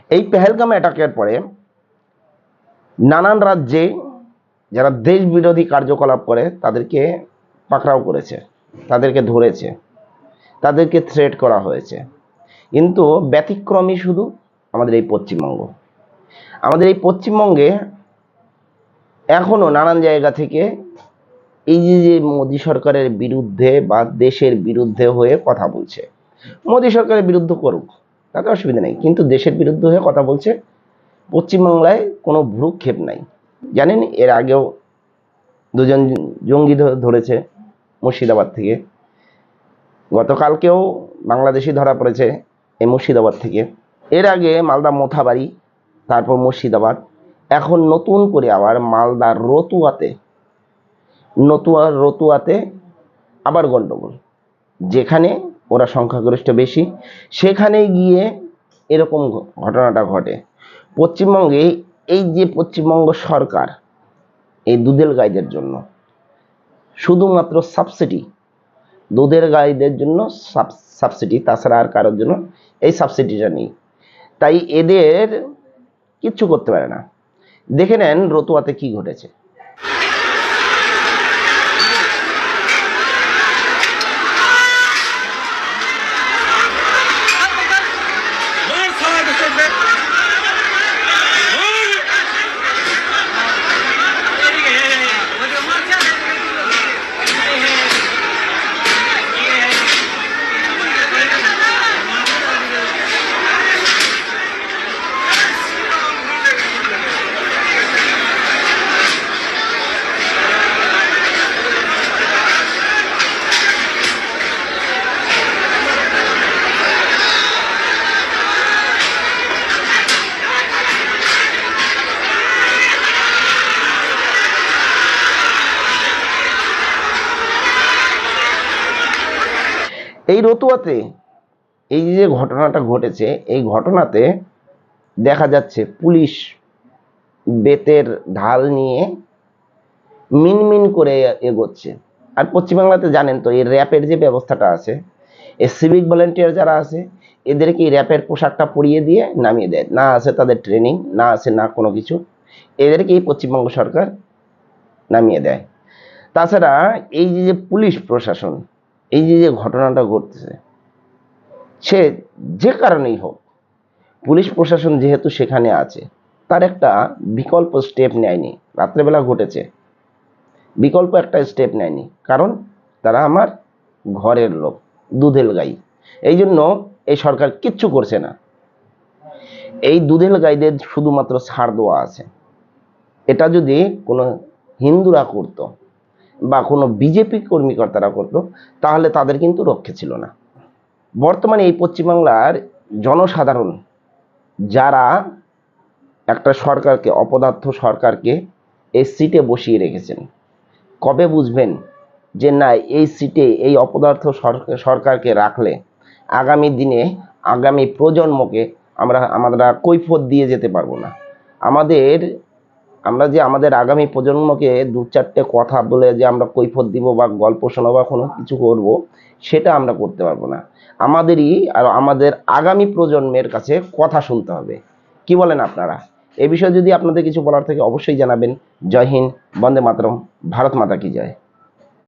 এই পেহেলগাম অ্যাটাকের পরে নানান রাজ্যে যারা দেশ বিরোধী কার্যকলাপ করে তাদেরকে পাকড়াও করেছে, তাদেরকে ধরেছে, তাদেরকে থ্রেট করা হয়েছে। কিন্তু ব্যতিক্রমী শুধু আমাদের এই পশ্চিমবঙ্গ। আমাদের এই পশ্চিমবঙ্গে এখনো নানান জায়গা থেকে এই যে মোদী সরকারের বিরুদ্ধে বা দেশের বিরুদ্ধে হয়ে কথা বলছে, মোদী সরকারের বিরুদ্ধে করুক, তাতে অসুবিধা নেই, কিন্তু দেশের বিরুদ্ধে হয়ে কথা বলছে। পশ্চিমবাংলায় কোনো ভ্রুক্ষেপ নাই। জানেন, এর আগেও দুজন জঙ্গি ধরেছে মুর্শিদাবাদ থেকে, গতকালকেও বাংলাদেশি ধরা পড়েছে এই মুর্শিদাবাদ থেকে, এর আগে মালদা মোথাবাড়ি, তারপর মুর্শিদাবাদ, এখন নতুন করে আবার মালদার রতুয়াতে আবার গন্ডগোল। যেখানে ওরা সংখ্যাগরিষ্ঠ বেশি সেখানে গিয়ে এরকম ঘটনাটা ঘটে। পশ্চিমবঙ্গে এই যে পশ্চিমবঙ্গ সরকার এই দুধের গাইদের জন্য শুধুমাত্র সাবসিডি, দুধের গাইদের জন্য সাবসিডি, তাছাড়া আর কারোর জন্য এই সাবসিডিটা নেই। তাই এদের কিচ্ছু করতে পারে না। দেখে নেন রতুয়াতে কি ঘটেছে। এই রতুয়াতে এই যে ঘটনাটা ঘটেছে, এই ঘটনাতে দেখা যাচ্ছে পুলিশ বেতের ঢাল নিয়ে মিনমিন করে এগোচ্ছে। আর পশ্চিমবাংলাতে জানেন তো এই র্যাপের যে ব্যবস্থাটা আছে, এই সিভিক ভলেন্টিয়ার যারা আছে এদেরকে এই র্যাপের পোশাকটা পরিয়ে দিয়ে নামিয়ে দেয়, না আছে তাদের ট্রেনিং, না আছে না কোনো কিছু, এদেরকে এই পশ্চিমবঙ্গ সরকার নামিয়ে দেয়। তাছাড়া এই যে পুলিশ প্রশাসন, এই যে ঘটনাটা ঘটতেছে, সে যে কারণেই হোক, পুলিশ প্রশাসন যেহেতু সেখানে আছে তার একটা বিকল্প স্টেপ নেয়নি। রাত্রেবেলা ঘটেছে, বিকল্প একটা স্টেপ নেয়নি, কারণ তারা আমার ঘরের লোক, দুধের গাই। এই জন্য এই সরকার কিচ্ছু করছে না। এই দুধের গাইদের শুধুমাত্র ছাড় দেওয়া আছে। এটা যদি কোনো হিন্দুরা করত বা কোনো বিজেপি কর্মীকর্তারা করতো তাহলে তাদের কিন্তু রক্ষে ছিল না। বর্তমানে এই পশ্চিমবাংলার জনসাধারণ যারা একটা সরকারকে, অপদার্থ সরকারকে এই সিটে বসিয়ে রেখেছেন, কবে বুঝবেন যে না, এই সিটে এই অপদার্থ সরকারকে রাখলে আগামী দিনে আগামী প্রজন্মকে আমরা কৈফিয়ত দিয়ে যেতে পারবো না। আমরা যে আমাদের আগামী প্রজন্মকে দু চারটে কথা বলে যে আমরা কৈফিয়ত দিব বা গল্প শোনাবো বা কোনো কিছু করব, সেটা আমরা করতে পারবো না। আমাদেরই আর আমাদের আগামী প্রজন্মের কাছে কথা শুনতে হবে। কি বলেন আপনারা? এই বিষয়ে যদি আপনাদের কিছু বলার থাকে অবশ্যই জানাবেন। জয় হিন্দ, বন্দে মাতরম, ভারত মাতা কি জয়।